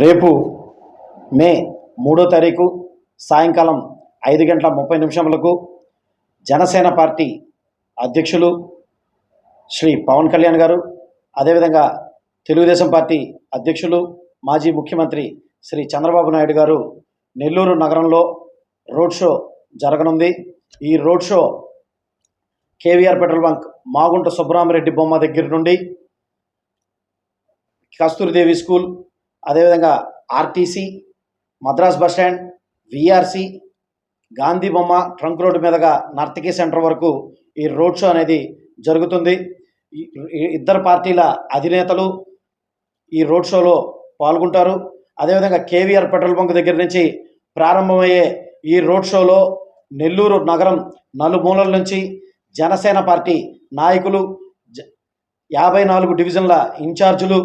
రేపు మే 3వ తారీఖు సాయంకాలం 5:30 జనసేన పార్టీ అధ్యక్షులు శ్రీ పవన్ కళ్యాణ్ గారు, అదేవిధంగా తెలుగుదేశం పార్టీ అధ్యక్షులు మాజీ ముఖ్యమంత్రి శ్రీ చంద్రబాబు నాయుడు గారు నెల్లూరు నగరంలో రోడ్ షో జరగనుంది. ఈ road show KVR petrol bunk Magunta Subbarami Reddy బొమ్మ దగ్గర నుండి కస్తూరిదేవి స్కూల్, అదేవిధంగా RTC, Madras bus stand, VRC, Gandhi బొమ్మ ట్రంక్ రోడ్డు మీదుగా నర్తకీ సెంటర్ వరకు ఈ రోడ్ షో అనేది జరుగుతుంది. ఇద్దరు పార్టీల అధినేతలు ఈ రోడ్ షోలో పాల్గొంటారు. అదేవిధంగా కేవీఆర్ పెట్రోల్ బంక్ దగ్గర నుంచి ప్రారంభమయ్యే ఈ రోడ్ షోలో నెల్లూరు నగరం నలుమూలల నుంచి జనసేన పార్టీ నాయకులు, 54 డివిజన్ల ఇన్ఛార్జీలు,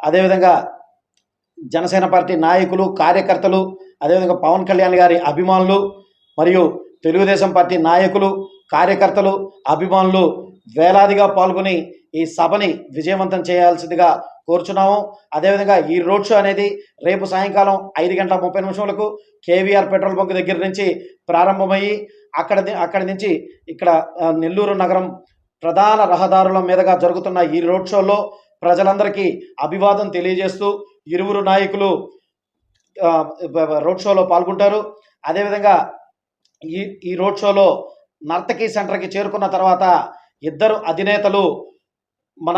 అదేవిధంగా జనసేన పార్టీ నాయకులు, కార్యకర్తలు, అదేవిధంగా పవన్ కళ్యాణ్ గారి అభిమానులు మరియు తెలుగుదేశం పార్టీ నాయకులు, కార్యకర్తలు, అభిమానులు వేలాదిగా పాల్గొని ఈ సభని విజయవంతం చేయాల్సిందిగా కోరుచున్నాము. అదేవిధంగా ఈ రోడ్ షో అనేది రేపు సాయంకాలం 5:30 కేవీఆర్ పెట్రోల్ బంక్ దగ్గర నుంచి ప్రారంభమయ్యి అక్కడి నుంచి ఇక్కడ నెల్లూరు నగరం ప్రధాన రహదారుల మీదుగా జరుగుతున్న ఈ రోడ్ షోలో ప్రజలందరికీ అభివాదం తెలియజేస్తూ ఇరువురు నాయకులు రోడ్ షోలో పాల్గొంటారు. అదేవిధంగా ఈ రోడ్ షోలో నర్తకీ సెంటర్కి చేరుకున్న తర్వాత ఇద్దరు అధినేతలు మన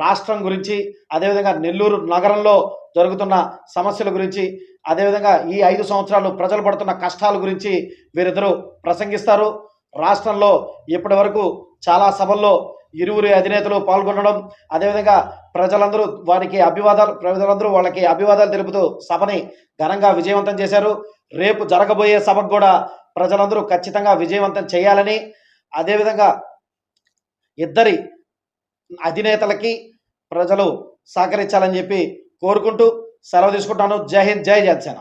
రాష్ట్రం గురించి, అదేవిధంగా నెల్లూరు నగరంలో జరుగుతున్న సమస్యల గురించి, అదేవిధంగా ఈ 5 సంవత్సరాలు ప్రజలు పడుతున్న కష్టాల గురించి వీరిద్దరూ ప్రసంగిస్తారు. రాష్ట్రంలో ఇప్పటి వరకు చాలా సభల్లో ఇరువురి అధినేతలు పాల్గొనడం, అదేవిధంగా ప్రజలందరూ వాళ్ళకి అభివాదాలు తెలుపుతూ సభని ఘనంగా విజయవంతం చేశారు. రేపు జరగబోయే సభకు కూడా ప్రజలందరూ ఖచ్చితంగా విజయవంతం చేయాలని, అదేవిధంగా ఇద్దరి అధినేతలకి ప్రజలు సహకరించాలని చెప్పి కోరుకుంటూ సెలవు తీసుకుంటాను. జై హింద్, జై జనసేన.